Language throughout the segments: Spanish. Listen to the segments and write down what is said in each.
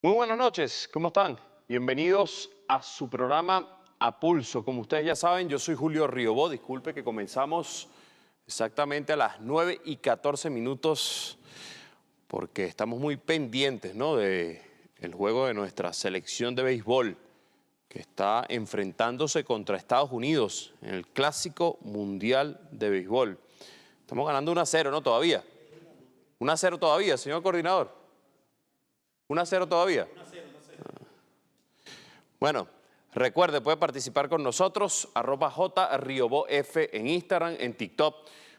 Muy buenas noches, ¿cómo están? Bienvenidos a su programa A Pulso. Como ustedes ya saben, yo soy Julio Riobó. Disculpe que comenzamos exactamente a las 9:14 porque estamos muy pendientes, ¿no?, de el juego de nuestra selección de béisbol que está enfrentándose contra Estados Unidos en el Clásico Mundial de Béisbol. Estamos ganando 1-0, ¿no? Todavía. 1-0 todavía, señor coordinador. 1-0 todavía. Bueno, recuerde, puede participar con nosotros, @JRioboF en Instagram, en TikTok,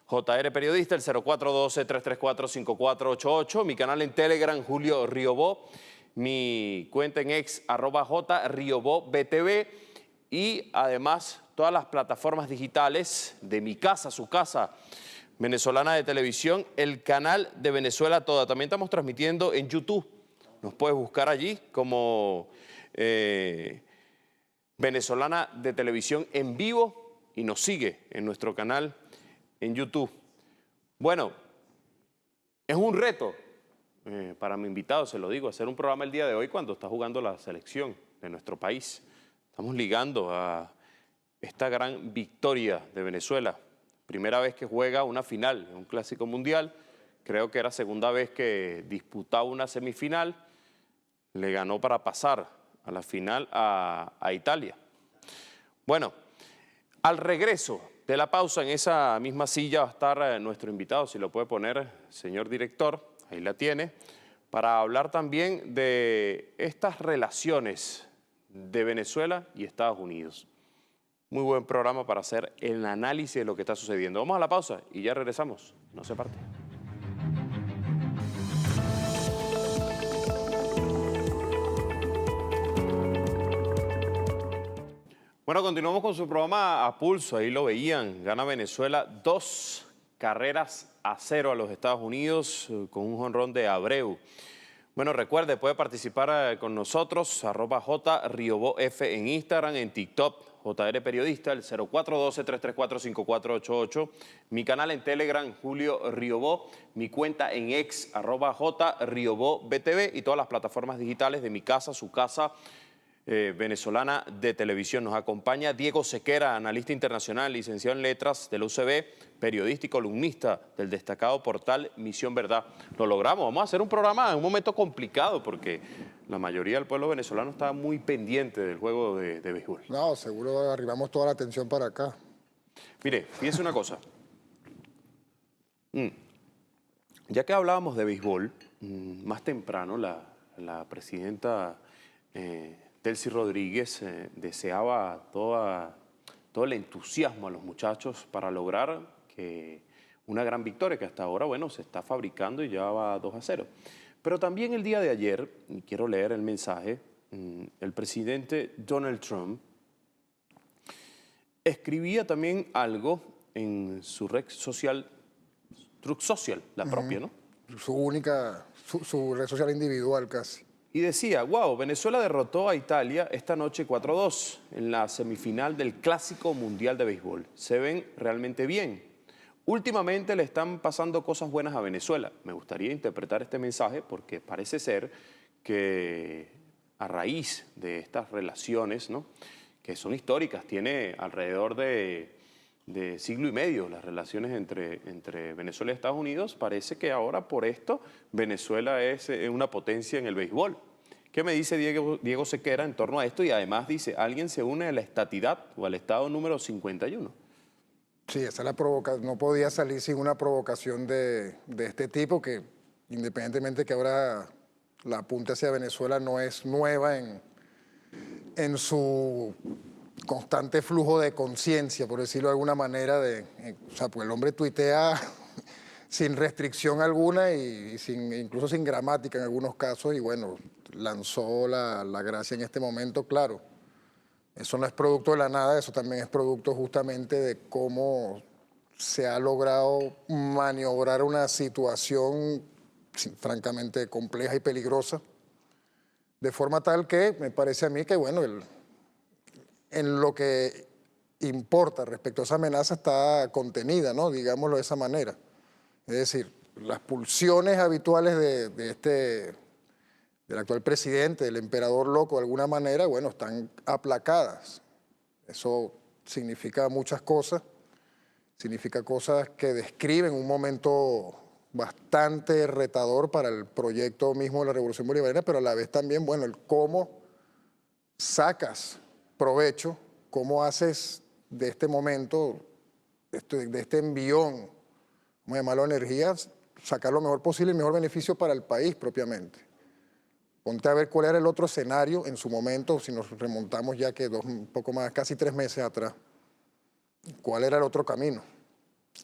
JR Periodista, el 0412-334-5488, mi canal en Telegram, Julio Riobó, mi cuenta en ex, @JRiobóBTV, y además todas las plataformas digitales de Mi Casa, Su Casa Venezolana de Televisión, el canal de Venezuela Toda. También estamos transmitiendo en YouTube. Nos puedes buscar allí como Venezolana de Televisión en vivo y nos sigue en nuestro canal en YouTube. Bueno, es un reto para mi invitado, se lo digo, hacer un programa el día de hoy cuando está jugando la selección de nuestro país. Estamos ligando a esta gran victoria de Venezuela. Primera vez que juega una final en un clásico mundial. Creo que era segunda vez que disputaba una semifinal. Le ganó para pasar a la final a Italia. Bueno, al regreso de la pausa, en esa misma silla va a estar nuestro invitado, si lo puede poner, señor director, ahí la tiene, para hablar también de estas relaciones de Venezuela y Estados Unidos. Muy buen programa para hacer el análisis de lo que está sucediendo. Vamos a la pausa y ya regresamos. No se parte. Bueno, continuamos con su programa A Pulso. Ahí lo veían. Gana Venezuela 2-0 a los Estados Unidos con un jonrón de Abreu. Bueno, recuerde, puede participar con nosotros, @JRiobóF en Instagram, en TikTok, JR Periodista, el 0412-334-5488, mi canal en Telegram, Julio Riobó, mi cuenta en ex, @JRiobóBTV, y todas las plataformas digitales de Mi Casa, Su Casa Venezolana de Televisión. Nos acompaña Diego Sequera, analista internacional, licenciado en Letras de la UCB, periodista y columnista del destacado portal Misión Verdad. Lo logramos, vamos a hacer un programa en un momento complicado porque la mayoría del pueblo venezolano está muy pendiente del juego de béisbol. No, seguro arribamos toda la atención para acá. Mire, fíjese una cosa. Ya que hablábamos de béisbol, más temprano la presidenta Delcy Rodríguez deseaba todo el entusiasmo a los muchachos para lograr que una gran victoria que hasta ahora, bueno, se está fabricando y ya va 2-0. Pero también el día de ayer, y quiero leer el mensaje, el presidente Donald Trump escribía también algo en su red social, Truth Social, la propia, ¿no? Su red social individual casi. Y decía, wow, Venezuela derrotó a Italia esta noche 4-2 en la semifinal del Clásico Mundial de Béisbol. Se ven realmente bien. Últimamente le están pasando cosas buenas a Venezuela. Me gustaría interpretar este mensaje porque parece ser que a raíz de estas relaciones, ¿no?, que son históricas, tiene alrededor de siglo y medio las relaciones entre Venezuela y Estados Unidos, parece que ahora por esto Venezuela es una potencia en el béisbol. ¿Qué me dice Diego Sequera en torno a esto? Y además dice, alguien se une a la estatidad o al estado número 51. Sí, esa es la provocación. No podía salir sin una provocación de este tipo que, independientemente que ahora la apunte hacia Venezuela no es nueva en su constante flujo de conciencia, por decirlo de alguna manera, o sea, pues el hombre tuitea sin restricción alguna y incluso sin gramática en algunos casos, y bueno, lanzó la gracia en este momento, claro. Eso no es producto de la nada, eso también es producto justamente de cómo se ha logrado maniobrar una situación francamente compleja y peligrosa, de forma tal que me parece a mí que, bueno, en lo que importa respecto a esa amenaza está contenida, ¿no? Digámoslo de esa manera. Es decir, las pulsiones habituales de este del actual presidente, del emperador loco, de alguna manera, bueno, están aplacadas. Eso significa muchas cosas, significa cosas que describen un momento bastante retador para el proyecto mismo de la Revolución Bolivariana, pero a la vez también, bueno, el cómo sacas provecho, cómo haces de este momento, de este envión, vamos a llamarlo energía, sacar lo mejor posible, el mejor beneficio para el país propiamente. Ponte a ver cuál era el otro escenario en su momento, si nos remontamos ya que un poco más, casi 3 meses atrás. ¿Cuál era el otro camino?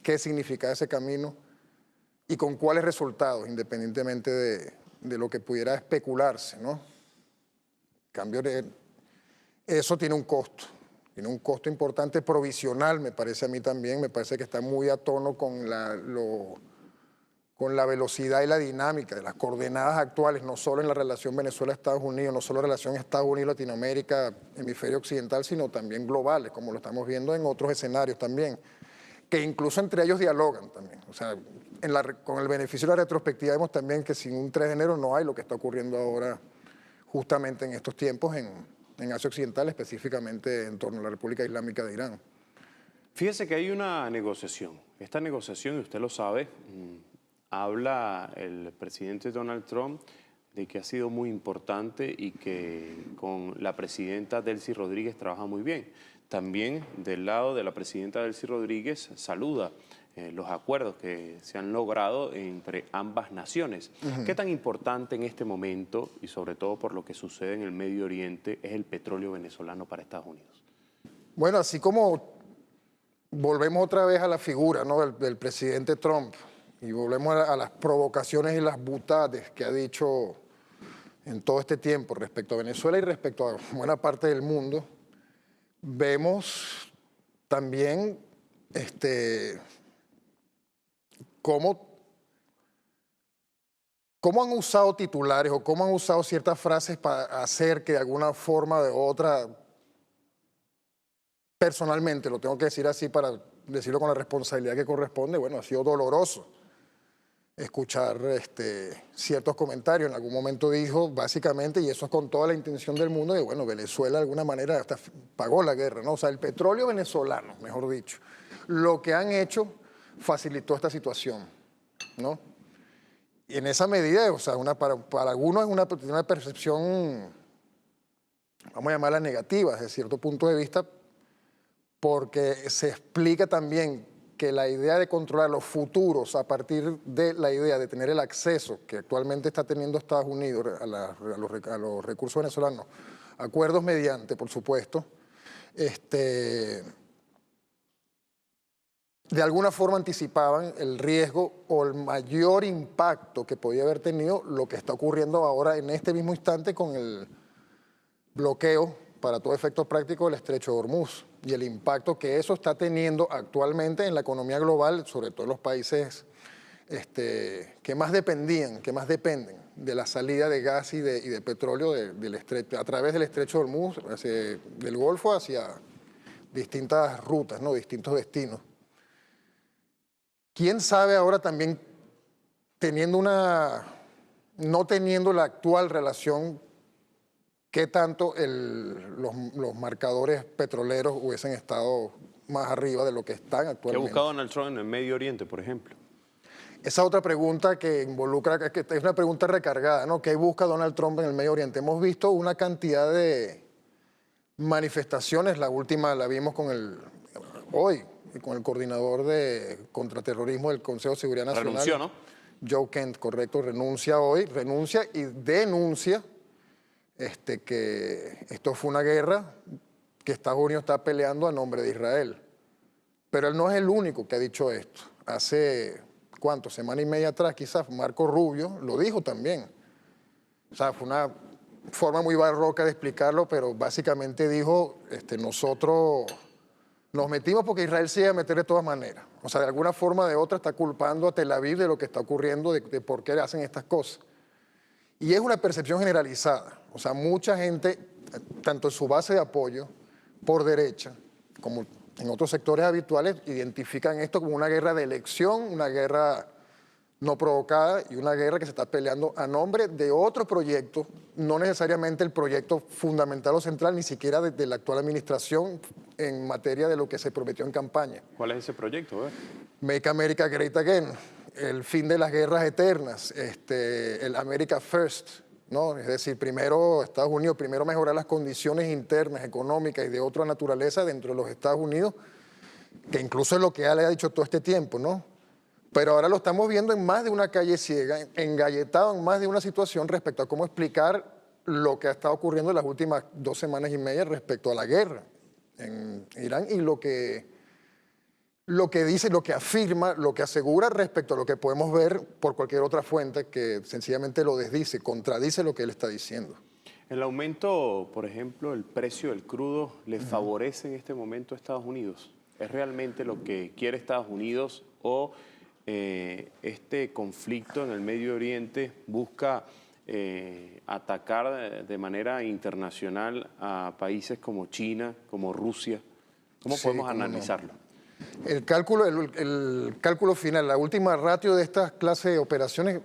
¿Qué significaba ese camino? Y con cuáles resultados, independientemente de lo que pudiera especularse, ¿no? Cambio de, eso tiene un costo importante provisional, me parece a mí también, me parece que está muy a tono con con la velocidad y la dinámica de las coordenadas actuales, no solo en la relación Venezuela-Estados Unidos, no solo en la relación Estados Unidos-Latinoamérica, hemisferio occidental, sino también globales, como lo estamos viendo en otros escenarios también, que incluso entre ellos dialogan también. O sea, con el beneficio de la retrospectiva vemos también que sin un 3 de enero no hay lo que está ocurriendo ahora justamente en estos tiempos en Asia Occidental, específicamente en torno a la República Islámica de Irán. Fíjese que hay una negociación. Esta negociación, y usted lo sabe, habla el presidente Donald Trump de que ha sido muy importante y que con la presidenta Delcy Rodríguez trabaja muy bien. También del lado de la presidenta Delcy Rodríguez saluda los acuerdos que se han logrado entre ambas naciones. ¿Qué tan importante en este momento, y sobre todo por lo que sucede en el Medio Oriente, es el petróleo venezolano para Estados Unidos? Bueno, así como volvemos otra vez a la figura, ¿no?, del presidente Trump y volvemos a las provocaciones y las butades que ha dicho en todo este tiempo respecto a Venezuela y respecto a buena parte del mundo, vemos también cómo han usado titulares o cómo han usado ciertas frases para hacer que de alguna forma o de otra, personalmente, lo tengo que decir así para decirlo con la responsabilidad que corresponde, bueno, ha sido doloroso escuchar ciertos comentarios. En algún momento dijo, básicamente, y eso es con toda la intención del mundo, de bueno, Venezuela de alguna manera hasta pagó la guerra, ¿no? O sea, el petróleo venezolano, mejor dicho, lo que han hecho facilitó esta situación, ¿no? Y en esa medida, o sea, para algunos es una percepción, vamos a llamarla negativa, desde cierto punto de vista, porque se explica también que la idea de controlar los futuros a partir de la idea de tener el acceso que actualmente está teniendo Estados Unidos a los recursos venezolanos, acuerdos mediante, por supuesto, de alguna forma anticipaban el riesgo o el mayor impacto que podía haber tenido lo que está ocurriendo ahora en este mismo instante con el bloqueo para todo efecto práctico del Estrecho de Hormuz y el impacto que eso está teniendo actualmente en la economía global, sobre todo en los países que más dependen de la salida de gas y de petróleo del estrecho, a través del Estrecho de Hormuz, del Golfo hacia distintas rutas, ¿no?, distintos destinos. ¿Quién sabe ahora también, no teniendo la actual relación, qué tanto los marcadores petroleros hubiesen estado más arriba de lo que están actualmente? ¿Qué ha buscado Donald Trump en el Medio Oriente, por ejemplo? Esa otra pregunta que involucra, que es una pregunta recargada, ¿no? ¿Qué busca Donald Trump en el Medio Oriente? Hemos visto una cantidad de manifestaciones, la última la vimos hoy, con el coordinador de contraterrorismo del Consejo de Seguridad Nacional. Renunció, ¿no? Joe Kent, correcto, renuncia y denuncia que esto fue una guerra que Estados Unidos está peleando a nombre de Israel. Pero él no es el único que ha dicho esto. Hace, semana y media atrás quizás, Marco Rubio lo dijo también. O sea, fue una forma muy barroca de explicarlo, pero básicamente dijo, nosotros nos metimos porque Israel se iba a meter de todas maneras. O sea, de alguna forma o de otra está culpando a Tel Aviv de lo que está ocurriendo, de por qué hacen estas cosas. Y es una percepción generalizada. O sea, mucha gente, tanto en su base de apoyo, por derecha, como en otros sectores habituales, identifican esto como una guerra de elección, una guerra no provocada y una guerra que se está peleando a nombre de otro proyecto, no necesariamente el proyecto fundamental o central, ni siquiera de la actual administración en materia de lo que se prometió en campaña. ¿Cuál es ese proyecto? Make America Great Again, el fin de las guerras eternas, el America First, ¿no? Es decir, primero Estados Unidos, primero mejorar las condiciones internas, económicas y de otra naturaleza dentro de los Estados Unidos, que incluso es lo que le ha dicho todo este tiempo, ¿no? Pero ahora lo estamos viendo en más de una calle ciega, engalletado en más de una situación respecto a cómo explicar lo que ha estado ocurriendo en las últimas 2 semanas y media respecto a la guerra en Irán y lo que dice, lo que afirma, lo que asegura respecto a lo que podemos ver por cualquier otra fuente que sencillamente lo desdice, contradice lo que él está diciendo. El aumento, por ejemplo, el precio del crudo, ¿le favorece en este momento a Estados Unidos? ¿Es realmente lo que quiere Estados Unidos o este conflicto en el Medio Oriente busca atacar de manera internacional a países como China, como Rusia? ¿Cómo podemos analizarlo? El cálculo final, la última ratio de estas clases de operaciones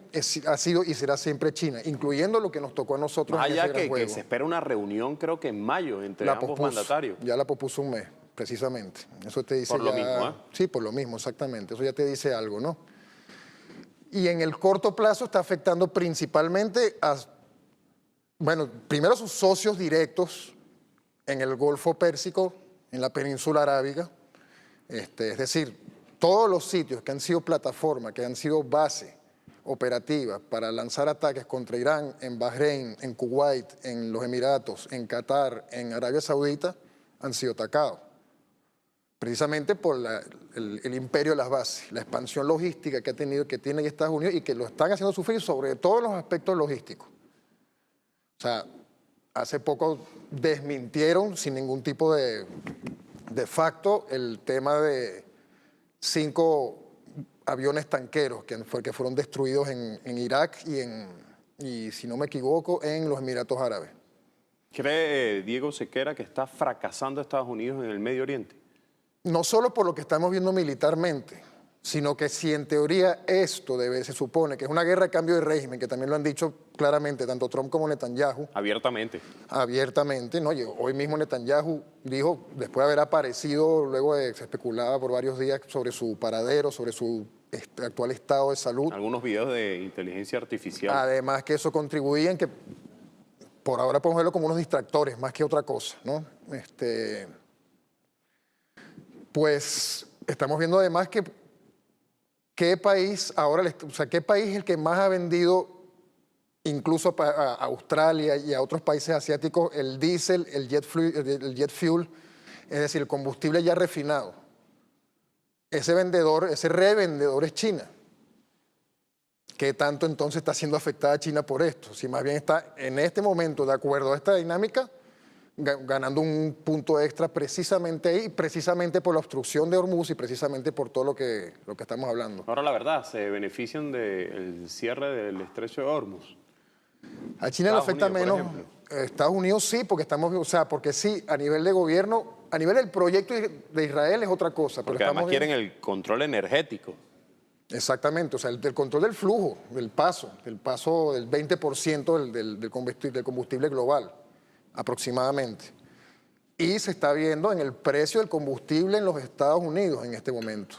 ha sido y será siempre China, incluyendo lo que nos tocó a nosotros en ese gran que juego. se espera una reunión, creo que en mayo, entre ambos mandatarios. Ya la pospuso un mes, precisamente. Eso te dice por lo mismo, ¿eh? Sí, por lo mismo, exactamente. Eso ya te dice algo, ¿no? Y en el corto plazo está afectando principalmente a, bueno, primero a sus socios directos en el Golfo Pérsico, en la península arábiga. Es decir, todos los sitios que han sido plataforma, que han sido base operativa para lanzar ataques contra Irán, en Bahrein, en Kuwait, en los Emiratos, en Qatar, en Arabia Saudita, han sido atacados. Precisamente por el imperio de las bases, la expansión logística que tiene Estados Unidos y que lo están haciendo sufrir sobre todos los aspectos logísticos. O sea, hace poco desmintieron sin ningún tipo de facto el tema de 5 aviones tanqueros que fueron destruidos en Irak y, si no me equivoco, en los Emiratos Árabes. ¿Cree Diego Sequera que está fracasando Estados Unidos en el Medio Oriente? No solo por lo que estamos viendo militarmente, sino que si en teoría esto se supone que es una guerra de cambio de régimen, que también lo han dicho claramente tanto Trump como Netanyahu. Abiertamente. Abiertamente, ¿no? Hoy mismo Netanyahu dijo, después de haber aparecido, luego se especulaba por varios días sobre su paradero, sobre su actual estado de salud. Algunos videos de inteligencia artificial. Además que eso contribuía en que, por ahora podemos verlo como unos distractores, más que otra cosa, ¿no? Pues estamos viendo además que qué país ahora, o sea, qué país es el que más ha vendido incluso a Australia y a otros países asiáticos el diésel, el jet fuel, es decir, el combustible ya refinado. Ese revendedor es China. ¿Qué tanto entonces está siendo afectada China por esto? Si más bien está en este momento, de acuerdo a esta dinámica, ganando un punto extra precisamente ahí, precisamente por la obstrucción de Hormuz y precisamente por todo lo que estamos hablando. Ahora, la verdad, ¿se benefician del cierre del estrecho de Hormuz? A China le afecta menos. Estados Unidos sí, porque sí, a nivel de gobierno, a nivel del proyecto de Israel es otra cosa. Porque además quieren el control energético. Exactamente, o sea, el control del flujo, del paso del 20% del combustible global, aproximadamente. Y se está viendo en el precio del combustible en los Estados Unidos en este momento.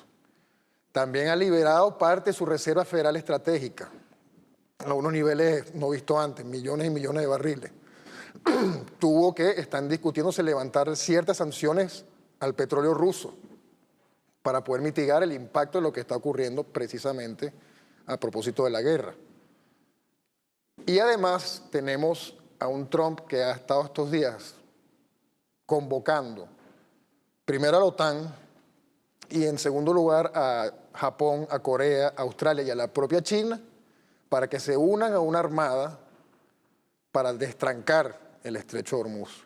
También ha liberado parte de su Reserva Federal Estratégica, a unos niveles no vistos antes, millones y millones de barriles. Están discutiéndose levantar ciertas sanciones al petróleo ruso para poder mitigar el impacto de lo que está ocurriendo precisamente a propósito de la guerra. Y además tenemos a un Trump que ha estado estos días convocando primero a la OTAN y en segundo lugar a Japón, a Corea, a Australia y a la propia China para que se unan a una armada para destrancar el estrecho de Hormuz.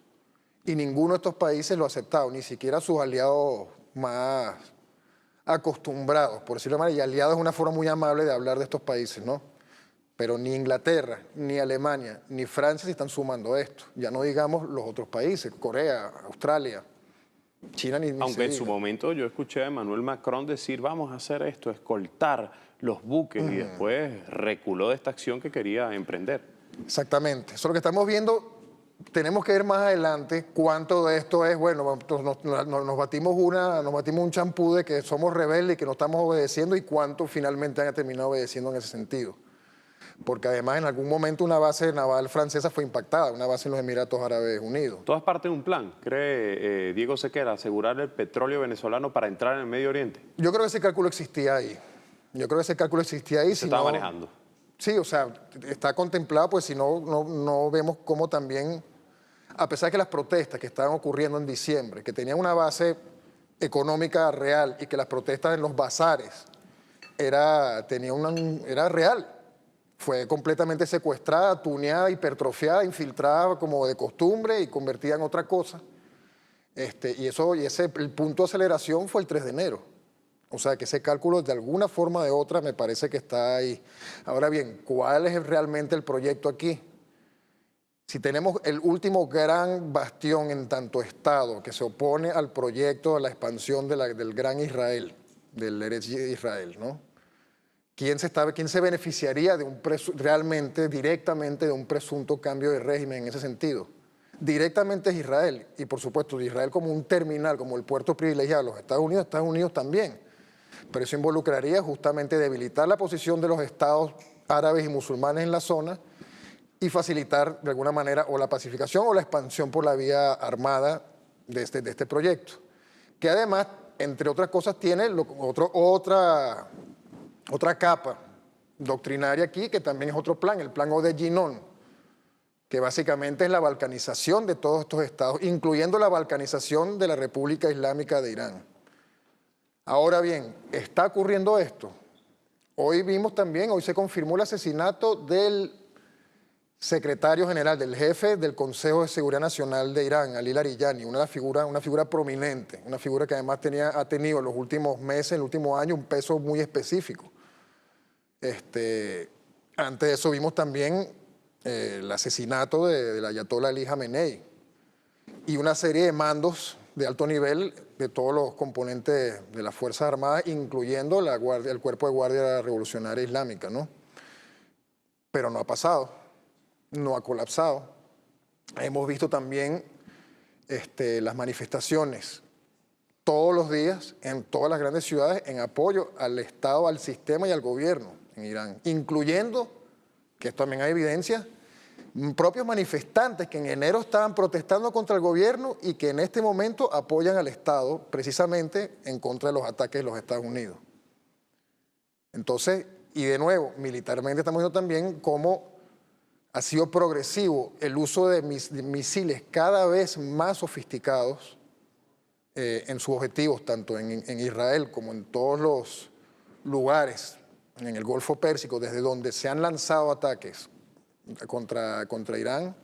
Y ninguno de estos países lo ha aceptado, ni siquiera sus aliados más acostumbrados, por decirlo de manera, y aliados es una forma muy amable de hablar de estos países, ¿no? Pero ni Inglaterra, ni Alemania, ni Francia se están sumando a esto. Ya no digamos los otros países, Corea, Australia, China ni Aunque se en su diga. momento yo escuché a Emmanuel Macron decir vamos a hacer esto, escoltar los buques, y después reculó de esta acción que quería emprender. Exactamente. Eso es lo que estamos viendo. Tenemos que ver más adelante cuánto de esto es, bueno, nos batimos un champú de que somos rebeldes y que no estamos obedeciendo, y cuánto finalmente han terminado obedeciendo en ese sentido. Porque además en algún momento una base naval francesa fue impactada, una base en los Emiratos Árabes Unidos. Todo es parte de un plan, cree Diego Sequera, asegurar el petróleo venezolano para entrar en el Medio Oriente. Yo creo que ese cálculo existía ahí. Yo creo que ese cálculo existía ahí. Se estaba manejando. Sí, o sea, está contemplado, pues si no vemos cómo también, a pesar de que las protestas que estaban ocurriendo en diciembre, que tenían una base económica real y que las protestas en los bazares era real, fue completamente secuestrada, tuneada, hipertrofiada, infiltrada como de costumbre y convertida en otra cosa. El punto de aceleración fue el 3 de enero. O sea, que ese cálculo de alguna forma o de otra me parece que está ahí. Ahora bien, ¿cuál es realmente el proyecto aquí? Si tenemos el último gran bastión en tanto Estado que se opone al proyecto de la expansión del Gran Israel, del Eretz Israel, ¿no? ¿Quién se beneficiaría realmente, directamente, de un presunto cambio de régimen en ese sentido? Directamente es Israel, y por supuesto Israel como un terminal, como el puerto privilegiado de los Estados Unidos también. Pero eso involucraría justamente debilitar la posición de los estados árabes y musulmanes en la zona y facilitar de alguna manera o la pacificación o la expansión por la vía armada de este proyecto. Que además, entre otras cosas, tiene otra capa doctrinaria aquí, que también es otro plan, el plan Ode-Ginon, que básicamente es la balcanización de todos estos estados, incluyendo la balcanización de la República Islámica de Irán. Ahora bien, ¿está ocurriendo esto? Hoy se confirmó el asesinato del secretario general, del jefe del Consejo de Seguridad Nacional de Irán, Ali Larijani, una figura prominente, una figura que además ha tenido en los últimos meses, en el último año, un peso muy específico. Antes de eso vimos también el asesinato del ayatollah Ali Jamenei y una serie de mandos de alto nivel de todos los componentes de las Fuerzas Armadas, incluyendo el Cuerpo de Guardia Revolucionaria Islámica, ¿no? Pero no ha pasado, no ha colapsado. Hemos visto también las manifestaciones todos los días en todas las grandes ciudades en apoyo al Estado, al sistema y al gobierno en Irán, incluyendo, que esto también hay evidencia, propios manifestantes que en enero estaban protestando contra el gobierno y que en este momento apoyan al Estado precisamente en contra de los ataques de los Estados Unidos. Entonces, y de nuevo, militarmente estamos viendo también cómo ha sido progresivo el uso de misiles cada vez más sofisticados en sus objetivos, tanto en Israel como en todos los lugares en el Golfo Pérsico, desde donde se han lanzado ataques contra Irán,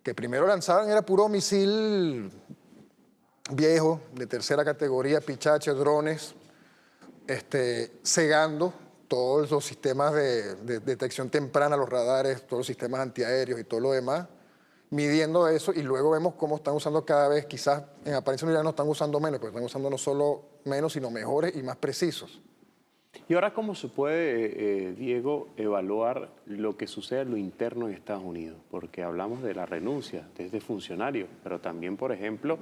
que primero lanzaban era puro misil viejo, de tercera categoría, pichache, drones, cegando todos los sistemas de detección temprana, los radares, todos los sistemas antiaéreos y todo lo demás, midiendo eso, y luego vemos cómo están usando cada vez, quizás en apariencia en Irán no están usando menos, pero están usando no solo menos, sino mejores y más precisos. ¿Y ahora cómo se puede, Diego, evaluar lo que sucede en lo interno en Estados Unidos? Porque hablamos de la renuncia de este funcionario, pero también, por ejemplo,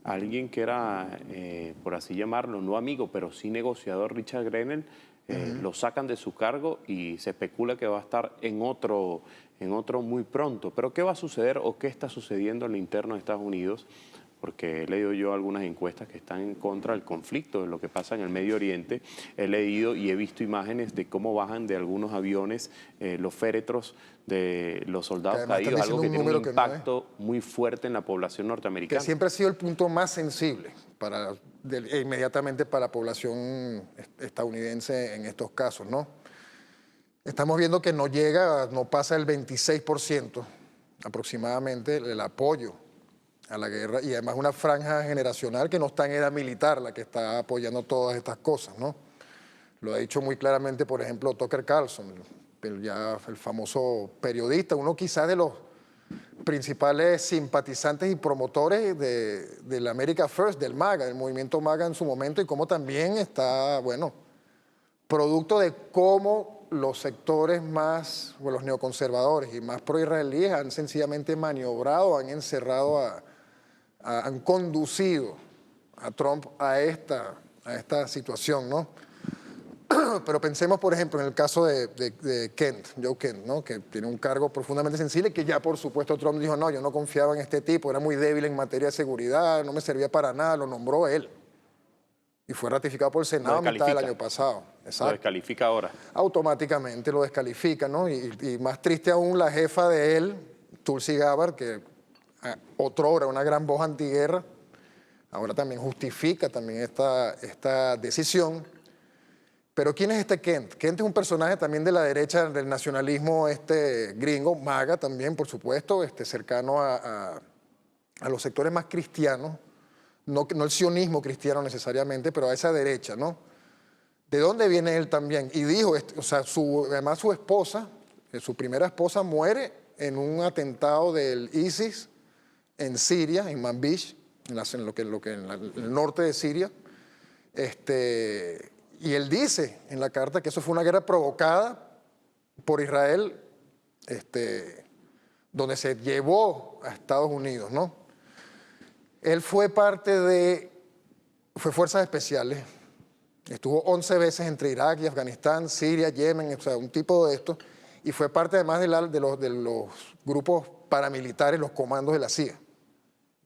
alguien que era, por así llamarlo, no amigo, pero sí negociador, Richard Grenell, lo sacan de su cargo y se especula que va a estar en otro muy pronto. Pero ¿qué va a suceder o qué está sucediendo en lo interno de Estados Unidos? Porque he leído yo algunas encuestas que están en contra del conflicto, de lo que pasa en el Medio Oriente. He leído y he visto imágenes de cómo bajan de algunos aviones los féretros de los soldados caídos, algo que tiene un impacto muy fuerte en la población norteamericana. Que siempre ha sido el punto más sensible inmediatamente para la población estadounidense en estos casos, ¿no? Estamos viendo que no pasa el 26% aproximadamente el apoyo a la guerra, y además una franja generacional que no está en edad militar la que está apoyando todas estas cosas, ¿no? Lo ha dicho muy claramente, por ejemplo, Tucker Carlson, el famoso periodista, uno quizás de los principales simpatizantes y promotores del America First, del MAGA, del movimiento MAGA en su momento, y cómo también está, bueno, producto de cómo los sectores más, o los neoconservadores y más proisraelíes han sencillamente maniobrado, han encerrado, han conducido a Trump a esta situación, ¿no? Pero pensemos, por ejemplo, en el caso de Kent, Joe Kent, ¿no? Que tiene un cargo profundamente sensible, que ya por supuesto Trump dijo, no, yo no confiaba en este tipo, era muy débil en materia de seguridad, no me servía para nada, lo nombró él. Y fue ratificado por el Senado a mitad del año pasado. Exacto. Lo descalifica ahora. Automáticamente lo descalifica, ¿no? Y más triste aún, la jefa de él, Tulsi Gabbard, que otrora una gran voz antiguerra, ahora también justifica también esta decisión. Pero ¿quién es este Kent? Kent es un personaje también de la derecha, del nacionalismo gringo, MAGA también, por supuesto, cercano a los sectores más cristianos, no el sionismo cristiano necesariamente, pero a esa derecha, ¿no? ¿De dónde viene él también? Y dijo, o sea, además su esposa, su primera esposa, muere en un atentado del ISIS en Siria, en Manbij, en el norte de Siria. Y él dice en la carta que eso fue una guerra provocada por Israel, donde se llevó a Estados Unidos, ¿no? Él fue fuerzas especiales, estuvo 11 veces entre Irak y Afganistán, Siria, Yemen, o sea, un tipo de esto, y fue parte además de los grupos paramilitares, los comandos de la CIA.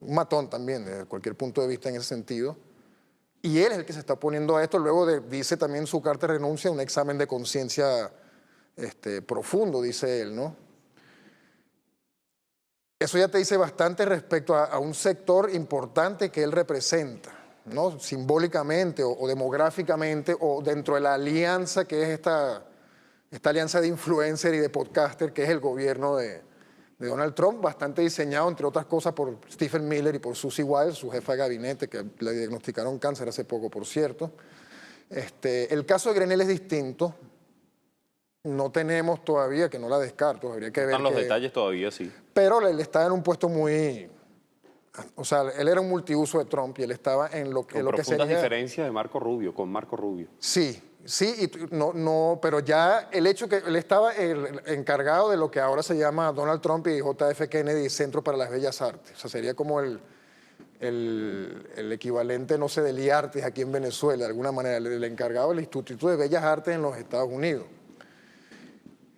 Un matón también, desde cualquier punto de vista en ese sentido. Y él es el que se está oponiendo a esto, luego dice también su carta de renuncia, un examen de conciencia profundo, dice él, ¿no? Eso ya te dice bastante respecto a un sector importante que él representa, ¿no? Simbólicamente o demográficamente o dentro de la alianza que es esta alianza de influencer y de podcaster que es el gobierno de Donald Trump, bastante diseñado, entre otras cosas, por Stephen Miller y por Susie Wiles, su jefa de gabinete, que le diagnosticaron cáncer hace poco, por cierto. El caso de Grenell es distinto. No tenemos todavía, que no la descarto, habría que ver. Están los detalles todavía, sí. Pero él está en un puesto muy... O sea, él era un multiuso de Trump y él estaba en lo que sería... profundas diferencias de Marco Rubio, con Marco Rubio. Sí, pero ya el hecho que él estaba encargado de lo que ahora se llama Donald Trump y JF Kennedy Centro para las Bellas Artes. O sea, sería como el equivalente, no sé, del IARTES aquí en Venezuela, de alguna manera, el encargado del Instituto de Bellas Artes en los Estados Unidos.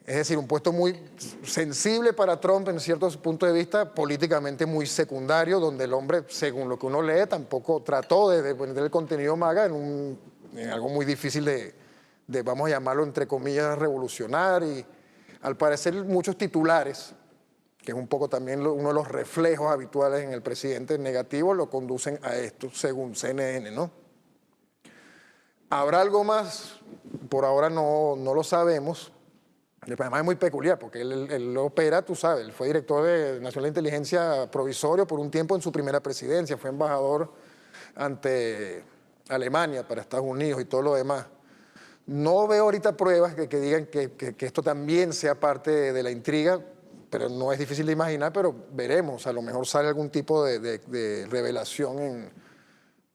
Es decir, un puesto muy sensible para Trump en ciertos puntos de vista, políticamente muy secundario, donde el hombre, según lo que uno lee, tampoco trató de poner el contenido MAGA en algo muy difícil de, vamos a llamarlo entre comillas, revolucionar. Y al parecer muchos titulares, que es un poco también uno de los reflejos habituales en el presidente negativo, lo conducen a esto, según CNN, ¿no? ¿Habrá algo más? Por ahora no lo sabemos. Además es muy peculiar porque él opera, tú sabes, él fue director de Nacional de Inteligencia provisorio por un tiempo en su primera presidencia, fue embajador ante Alemania para Estados Unidos y todo lo demás. No veo ahorita pruebas que digan que esto también sea parte de la intriga, pero no es difícil de imaginar, pero veremos, a lo mejor sale algún tipo de revelación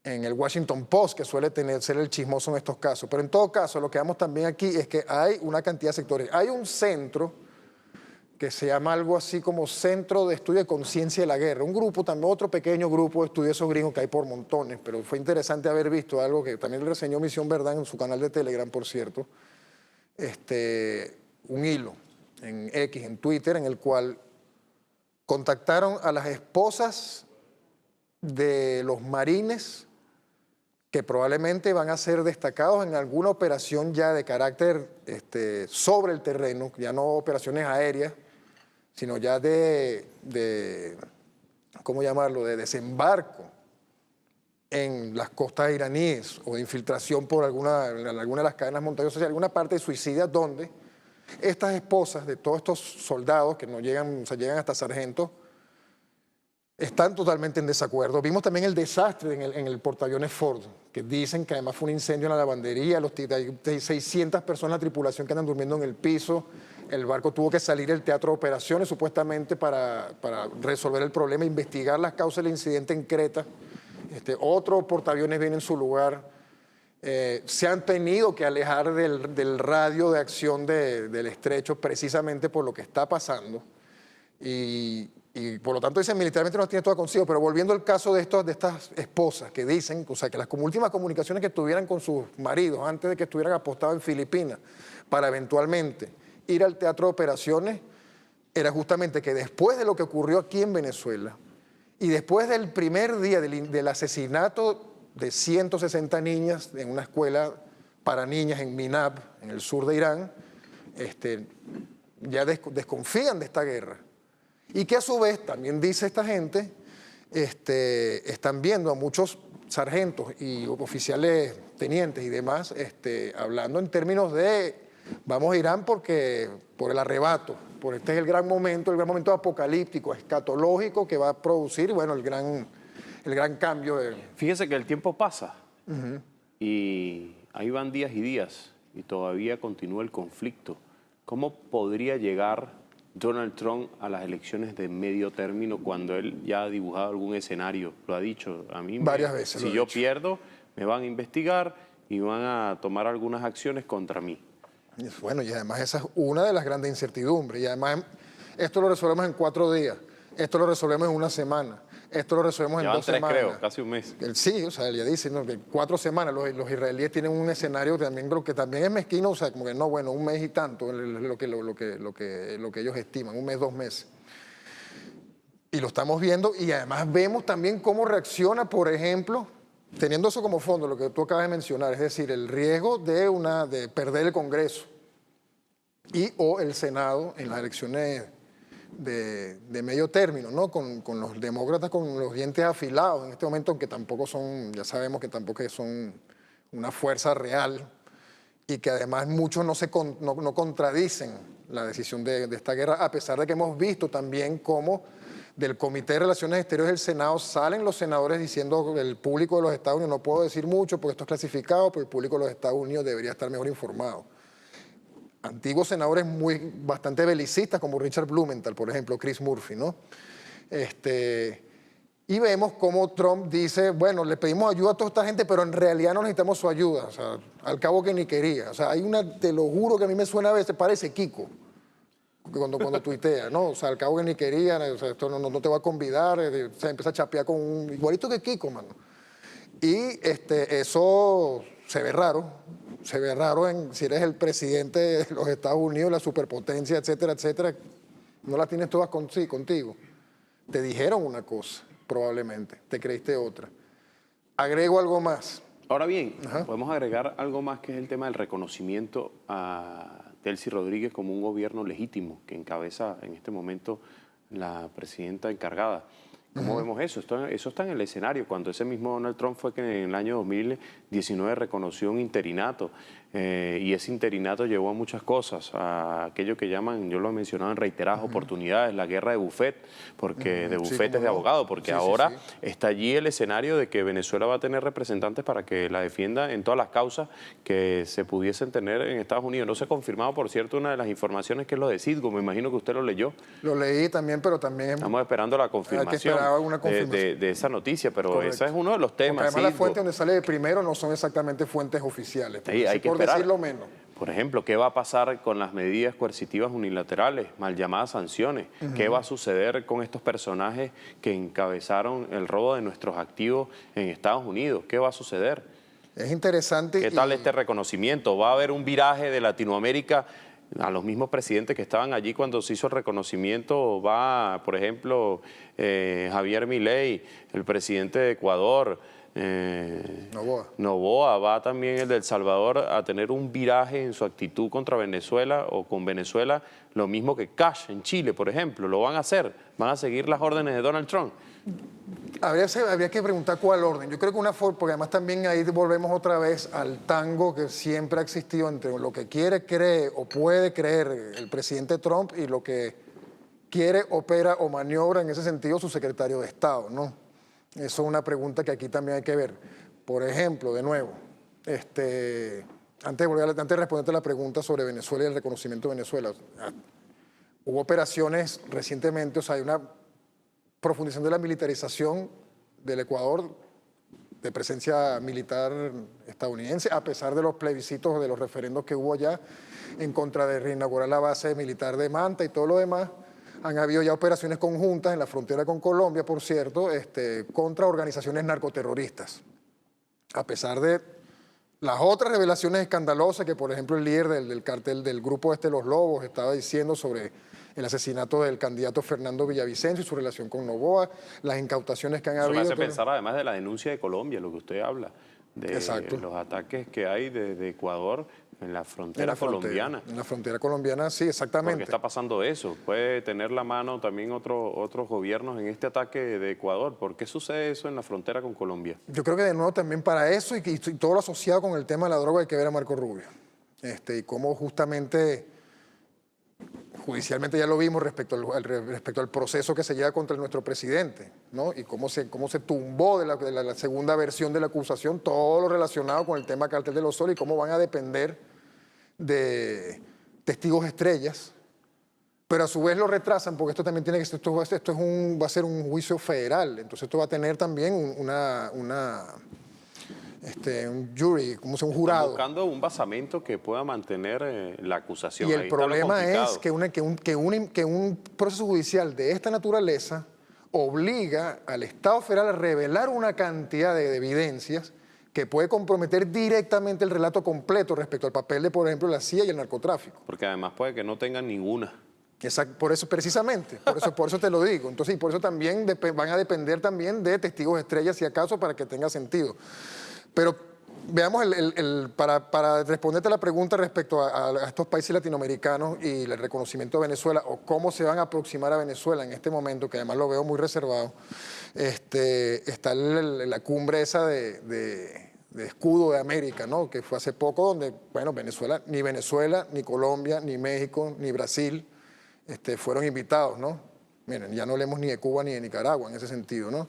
en el Washington Post, que suele ser el chismoso en estos casos. Pero en todo caso, lo que vemos también aquí es que hay una cantidad de sectores. Hay un centro que se llama algo así como Centro de Estudio de Conciencia de la Guerra. Un grupo, también otro pequeño grupo de estudiosos gringos que hay por montones, pero fue interesante haber visto algo que también le reseñó Misión Verdad en su canal de Telegram, por cierto. Un hilo en X, en Twitter, en el cual contactaron a las esposas de los marines que probablemente van a ser destacados en alguna operación ya de carácter sobre el terreno, ya no operaciones aéreas, sino ya ¿cómo llamarlo?, de desembarco en las costas iraníes o de infiltración por alguna de las cadenas montañosas, alguna parte suicida donde estas esposas de todos estos soldados que no llegan, o sea, llegan hasta sargentos, están totalmente en desacuerdo. Vimos también el desastre en el portaaviones Ford, que dicen que además fue un incendio en la lavandería, hay 600 personas de la tripulación que andan durmiendo en el piso, El barco tuvo que salir del teatro de operaciones supuestamente para resolver el problema, investigar las causas del incidente en Creta. Otro portaaviones viene en su lugar. Se han tenido que alejar del radio de acción del estrecho precisamente por lo que está pasando. Y por lo tanto dicen militarmente no tiene todo consigo, pero volviendo al caso de estas esposas que dicen, o sea, que las últimas comunicaciones que tuvieran con sus maridos antes de que estuvieran apostados en Filipinas para eventualmente ir al teatro de operaciones, era justamente que después de lo que ocurrió aquí en Venezuela y después del primer día del asesinato de 160 niñas en una escuela para niñas en Minab, en el sur de Irán, ya desconfían de esta guerra. Y que a su vez, también dice esta gente, están viendo a muchos sargentos y oficiales, tenientes y demás, hablando en términos de vamos a Irán por el arrebato, este es el gran momento apocalíptico, escatológico que va a producir, bueno, el gran cambio. Fíjese que el tiempo pasa y ahí van días y días y todavía continúa el conflicto. ¿Cómo podría llegar Donald Trump a las elecciones de medio término cuando él ya ha dibujado algún escenario? Lo ha dicho a mí. Varias veces. Si yo pierdo, me van a investigar y van a tomar algunas acciones contra mí. Bueno, y además esa es una de las grandes incertidumbres. Y además esto lo resolvemos en 4 días, esto lo resolvemos en 1 semana, esto lo resolvemos en 2 semanas. Creo, casi un mes. Sí, o sea, él ya dice, ¿no?, que 4 semanas. Los israelíes tienen un escenario también, que también es mezquino, o sea, como que no, bueno, 1 mes y tanto, lo que ellos estiman, 1 mes, 2 meses. Y lo estamos viendo, y además vemos también cómo reacciona, por ejemplo, teniendo eso como fondo, lo que tú acabas de mencionar, es decir, el riesgo de perder el Congreso o el Senado en las elecciones de medio término, ¿no? Con los demócratas con los dientes afilados en este momento, aunque tampoco son, ya sabemos que tampoco son una fuerza real y que además muchos no contradicen la decisión de esta guerra, a pesar de que hemos visto también cómo del Comité de Relaciones Exteriores del Senado salen los senadores diciendo que el público de los Estados Unidos, no puedo decir mucho porque esto es clasificado, pero el público de los Estados Unidos debería estar mejor informado. Antiguos senadores bastante belicistas como Richard Blumenthal, por ejemplo, Chris Murphy, ¿no? Y vemos cómo Trump dice, bueno, le pedimos ayuda a toda esta gente, pero en realidad no necesitamos su ayuda, o sea, al cabo que ni quería. O sea, te lo juro que a mí me suena a veces, parece Kiko, cuando tuitea, ¿no? O sea, al cabo que ni quería, o sea, esto no te va a convidar, o sea, empieza a chapear con un igualito que Kiko, mano. Y eso se ve raro si eres el presidente de los Estados Unidos, la superpotencia, etcétera, etcétera, no las tienes todas contigo. Te dijeron una cosa, probablemente, te creíste otra. Agrego algo más. Ahora bien, podemos agregar algo más, que es el tema del reconocimiento a Delcy Rodríguez como un gobierno legítimo que encabeza en este momento la presidenta encargada. ¿Cómo vemos eso? Eso está en el escenario, cuando ese mismo Donald Trump fue que en el año 2019 reconoció un interinato, y ese interinato llevó a muchas cosas, a aquello que llaman, yo lo he mencionado en reiteradas oportunidades, la guerra de bufet, porque de bufetes de abogado, porque ahora está allí el escenario de que Venezuela va a tener representantes para que la defienda en todas las causas que se pudiesen tener en Estados Unidos. No se ha confirmado, por cierto, una de las informaciones, que es lo de Citgo, me imagino que usted lo leyó. Lo leí también, pero también estamos esperando la confirmación de esa noticia, pero ese es uno de los temas. Porque además las fuentes donde sale de primero no son exactamente fuentes oficiales, hay que por decirlo menos. Por ejemplo, ¿qué va a pasar con las medidas coercitivas unilaterales, mal llamadas sanciones? ¿Qué va a suceder con estos personajes que encabezaron el robo de nuestros activos en Estados Unidos? ¿Qué va a suceder? Es interesante. ¿Qué tal este reconocimiento? ¿Va a haber un viraje de Latinoamérica a los mismos presidentes que estaban allí cuando se hizo el reconocimiento? Va, por ejemplo, Javier Milei, el presidente de Ecuador, Noboa, va también el de El Salvador a tener un viraje en su actitud contra Venezuela o con Venezuela, lo mismo que Cash en Chile, por ejemplo. ¿Lo van a hacer? ¿Van a seguir las órdenes de Donald Trump? Habría que preguntar cuál orden. Yo creo que porque además también ahí volvemos otra vez al tango que siempre ha existido entre lo que cree o puede creer el presidente Trump y lo que quiere, opera o maniobra en ese sentido su secretario de Estado, ¿no? Eso es una pregunta que aquí también hay que ver. Por ejemplo, de nuevo, antes de responderte la pregunta sobre Venezuela y el reconocimiento de Venezuela, hubo operaciones recientemente, o sea, hay una profundización de la militarización del Ecuador, de presencia militar estadounidense, a pesar de los plebiscitos, de los referendos que hubo allá en contra de reinaugurar la base militar de Manta y todo lo demás. Han habido ya operaciones conjuntas en la frontera con Colombia, por cierto, contra organizaciones narcoterroristas. A pesar de las otras revelaciones escandalosas que, por ejemplo, el líder del cartel del grupo Los Lobos estaba diciendo sobre el asesinato del candidato Fernando Villavicencio y su relación con Noboa, las incautaciones que han habido. Eso me hace pensar, además de la denuncia de Colombia, lo que usted habla, de Exacto. los ataques que hay de Ecuador en la frontera colombiana. En la frontera colombiana, sí, exactamente. ¿Por qué está pasando eso? ¿Puede tener la mano también otros gobiernos en este ataque de Ecuador? ¿Por qué sucede eso en la frontera con Colombia? Yo creo que de nuevo también para eso y todo lo asociado con el tema de la droga hay que ver a Marco Rubio. Y cómo justamente, judicialmente ya lo vimos respecto al proceso que se lleva contra nuestro presidente, ¿no? Y cómo se tumbó de la segunda versión de la acusación todo lo relacionado con el tema Cartel de los Soles y cómo van a depender de testigos estrellas, pero a su vez lo retrasan porque esto también tiene que va a ser un juicio federal, entonces esto va a tener también un jury, como un jurado. Están buscando un basamento que pueda mantener la acusación. Y el problema es que un proceso judicial de esta naturaleza obliga al Estado federal a revelar una cantidad de evidencias que puede comprometer directamente el relato completo respecto al papel de, por ejemplo, la CIA y el narcotráfico. Porque además puede que no tengan ninguna. Exacto, por eso precisamente, por eso te lo digo. Entonces, y por eso también van a depender también de testigos estrellas, si acaso, para que tenga sentido. Pero veamos, para responderte a la pregunta respecto a estos países latinoamericanos y el reconocimiento de Venezuela, o cómo se van a aproximar a Venezuela en este momento, que además lo veo muy reservado, está la cumbre esa de Escudo de América, ¿no? Que fue hace poco, donde, bueno, Venezuela, ni Colombia, ni México, ni Brasil fueron invitados, ¿no? Miren, ya no hablemos ni de Cuba ni de Nicaragua en ese sentido, ¿no?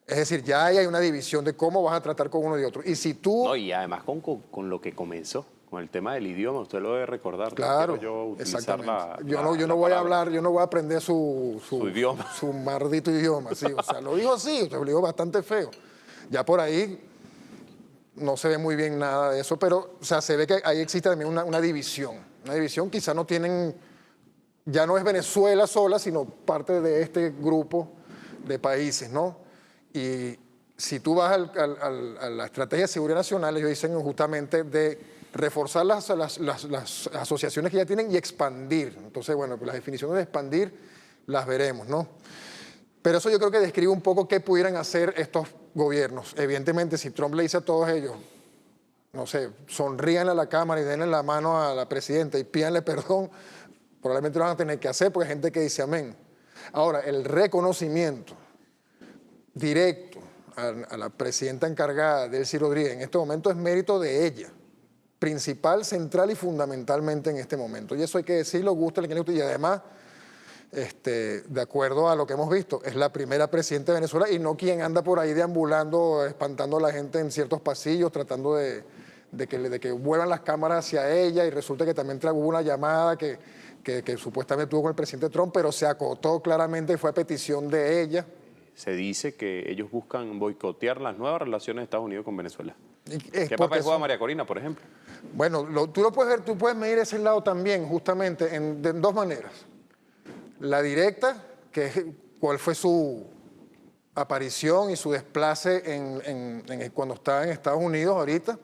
Es decir, ya hay una división de cómo vas a tratar con uno y otro. Y si tú... No, y además con lo que comenzó, con el tema del idioma, usted lo debe recordar. Claro, no quiero yo utilizar exactamente. Yo no voy a hablar, yo no voy a aprender su idioma. Su maldito idioma, sí. O sea, lo dijo así, usted lo dijo bastante feo. Ya por ahí no se ve muy bien nada de eso, pero o sea, se ve que ahí existe también una división. Una división quizá no tienen... Ya no es Venezuela sola, sino parte de este grupo de países, ¿no? Y si tú vas a la estrategia de seguridad nacional, ellos dicen justamente de reforzar las asociaciones que ya tienen y expandir. Entonces, bueno, pues las definiciones de expandir las veremos, ¿no? Pero eso yo creo que describe un poco qué pudieran hacer estos gobiernos. Evidentemente, si Trump le dice a todos ellos, no sé, sonríanle a la Cámara y denle la mano a la presidenta y pídanle perdón, probablemente lo van a tener que hacer porque hay gente que dice amén. Ahora, el reconocimiento directo a la presidenta encargada, Delcy Rodríguez, en este momento es mérito de ella, principal, central y fundamentalmente en este momento. Y eso hay que decirlo, guste, le guste, y además, de acuerdo a lo que hemos visto, es la primera presidenta de Venezuela y no quien anda por ahí deambulando, espantando a la gente en ciertos pasillos, tratando de que vuelvan las cámaras hacia ella, y resulta que también hubo una llamada que supuestamente tuvo con el presidente Trump, pero se acotó claramente y fue a petición de ella. Se dice que ellos buscan boicotear las nuevas relaciones de Estados Unidos con Venezuela. ¿Qué papel porque juega María Corina, por ejemplo? Bueno, tú lo puedes ver, tú puedes medir ese lado también, justamente, de dos maneras. La directa, que es cuál fue su aparición y su desplace cuando estaba en Estados Unidos ahorita,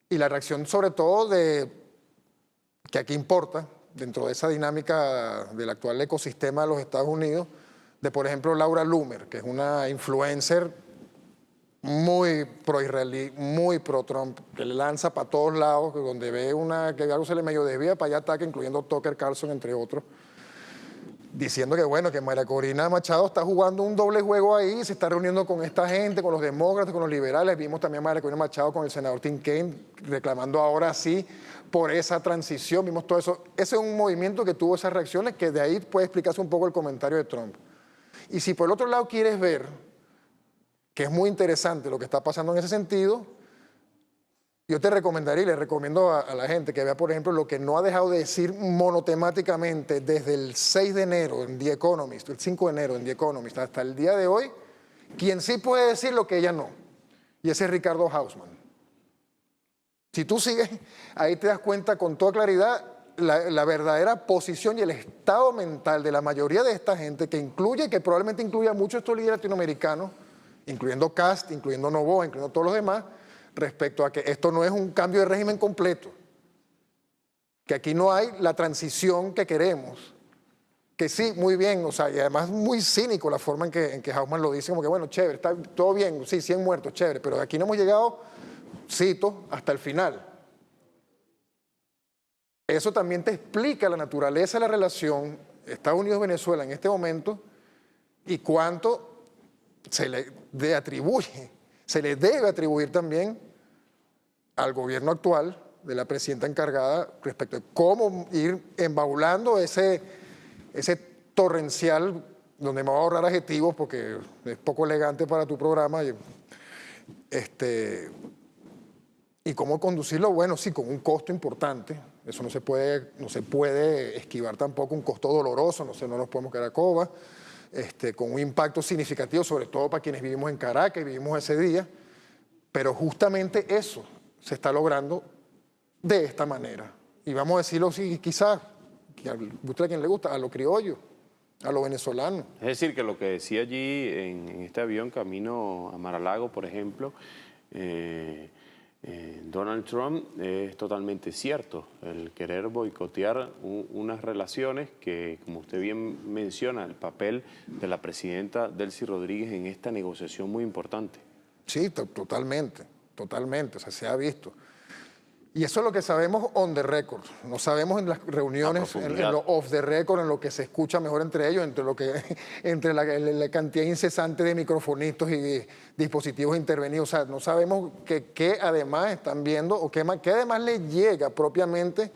y la reacción sobre todo que aquí importa, dentro de esa dinámica del actual ecosistema de los Estados Unidos, de, por ejemplo, Laura Loomer, que es una influencer muy pro-israelí, muy pro-Trump, que le lanza para todos lados, que donde ve que algo se le medio desvía, para allá ataca, incluyendo Tucker Carlson, entre otros, diciendo que, bueno, que María Corina Machado está jugando un doble juego ahí, se está reuniendo con esta gente, con los demócratas, con los liberales. Vimos también a María Corina Machado con el senador Tim Kaine, reclamando ahora sí por esa transición. Vimos todo eso. Ese es un movimiento que tuvo esas reacciones, que de ahí puede explicarse un poco el comentario de Trump. Y si por el otro lado quieres ver, que es muy interesante lo que está pasando en ese sentido, Yo te recomendaría y le recomiendo a la gente que vea, por ejemplo, lo que no ha dejado de decir monotemáticamente desde el 6 de enero en The Economist, el 5 de enero en The Economist, hasta el día de hoy, quien sí puede decir lo que ella no. Y ese es Ricardo Hausmann. Si tú sigues, ahí te das cuenta con toda claridad la verdadera posición y el estado mental de la mayoría de esta gente, que probablemente incluye a muchos de estos líderes latinoamericanos, incluyendo Kast, incluyendo Noboa, incluyendo todos los demás, respecto a que esto no es un cambio de régimen completo, que aquí no hay la transición que queremos, que sí, muy bien, o sea, y además muy cínico la forma en que Hausmann lo dice, como que bueno, chévere, está todo bien, sí, 100 muertos, chévere, pero aquí no hemos llegado, cito, hasta el final. Eso también te explica la naturaleza de la relación Estados Unidos-Venezuela en este momento y cuánto se le debe atribuir también al gobierno actual de la presidenta encargada respecto de cómo ir embaulando ese torrencial, donde me voy a ahorrar adjetivos porque es poco elegante para tu programa, y cómo conducirlo, bueno, sí, con un costo importante, eso no se puede esquivar tampoco, un costo doloroso, no nos podemos quedar a coba, con un impacto significativo, sobre todo para quienes vivimos en Caracas y vivimos ese día, pero justamente eso se está logrando de esta manera. Y vamos a decirlo así, quizás, que guste a quien le gusta, a lo criollo, a lo venezolano. Es decir, que lo que decía allí en este avión camino a Mar-a-Lago, por ejemplo, Donald Trump, es totalmente cierto. El querer boicotear unas relaciones que, como usted bien menciona, el papel de la presidenta Delcy Rodríguez en esta negociación muy importante. Sí, totalmente, o sea, se ha visto. Y eso es lo que sabemos on the record, no sabemos en las reuniones, en lo off the record, en lo que se escucha mejor entre ellos, entre la cantidad incesante de microfonitos y dispositivos intervenidos, o sea, no sabemos qué además están viendo o qué además le llega propiamente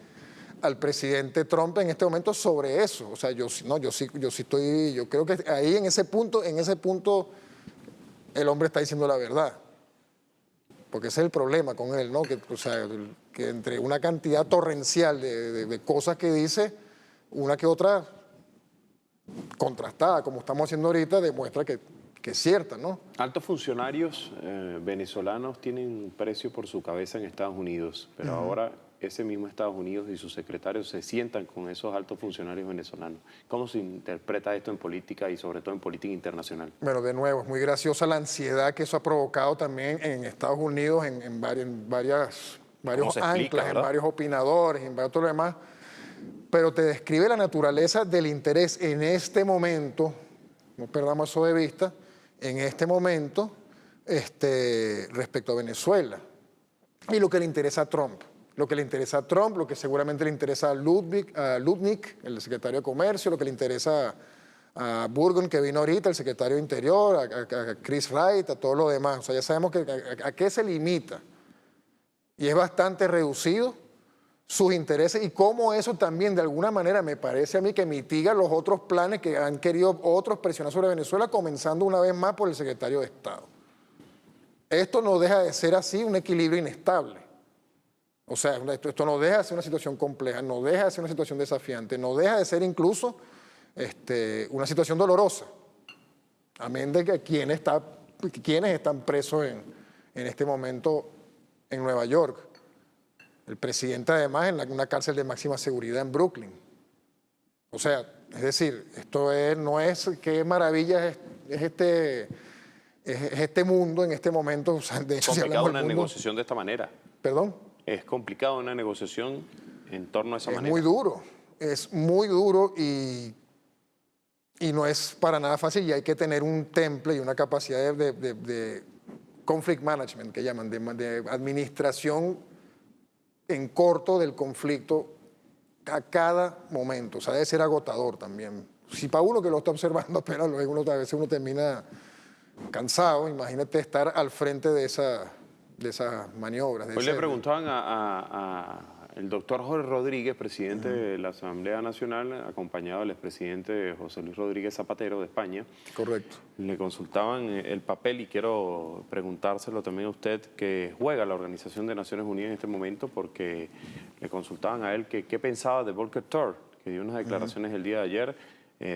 al presidente Trump en este momento sobre eso. O sea, yo creo que ahí en ese punto el hombre está diciendo la verdad. Porque ese es el problema con él, ¿no? Que entre una cantidad torrencial de cosas que dice, una que otra contrastada, como estamos haciendo ahorita, demuestra que es cierta, ¿no? Altos funcionarios venezolanos tienen un precio por su cabeza en Estados Unidos, pero ahora ese mismo Estados Unidos y sus secretarios se sientan con esos altos funcionarios venezolanos. ¿Cómo se interpreta esto en política y sobre todo en política internacional? Bueno, de nuevo, es muy graciosa la ansiedad que eso ha provocado también en Estados Unidos, en varios anclas, en varios opinadores, en todo lo demás. Pero te describe la naturaleza del interés en este momento, no perdamos eso de vista, en este momento respecto a Venezuela y lo que le interesa a Trump. Lo que le interesa a Trump, lo que seguramente le interesa a Lutnick, el secretario de Comercio, lo que le interesa a Burgon, que vino ahorita, el secretario de Interior, a Chris Wright, a todo lo demás. O sea, ya sabemos a qué se limita. Y es bastante reducido sus intereses y cómo eso también de alguna manera me parece a mí que mitiga los otros planes que han querido otros presionar sobre Venezuela, comenzando una vez más por el secretario de Estado. Esto no deja de ser así un equilibrio inestable. O sea, esto no deja de ser una situación compleja, no deja de ser una situación desafiante, no deja de ser incluso una situación dolorosa. Amén de que quienes están presos en este momento en Nueva York. El presidente además en una cárcel de máxima seguridad en Brooklyn. O sea, es decir, no es qué maravilla es este mundo en este momento. O sea, de hecho, es complicado una negociación de esta manera. ¿Perdón? Es complicado una negociación en torno a esa manera. Es muy duro y no es para nada fácil y hay que tener un temple y una capacidad de conflict management, que llaman, de administración en corto del conflicto a cada momento. O sea, debe ser agotador también. Si para uno que lo está observando apenas, a veces uno termina cansado, imagínate estar al frente de esas maniobras. Hoy le preguntaban a el doctor Jorge Rodríguez, presidente de la Asamblea Nacional, acompañado del expresidente José Luis Rodríguez Zapatero de España. Correcto. Le consultaban el papel y quiero preguntárselo también a usted, que juega la Organización de Naciones Unidas en este momento, porque le consultaban a él que qué pensaba de Volker Turk, que dio unas declaraciones el día de ayer.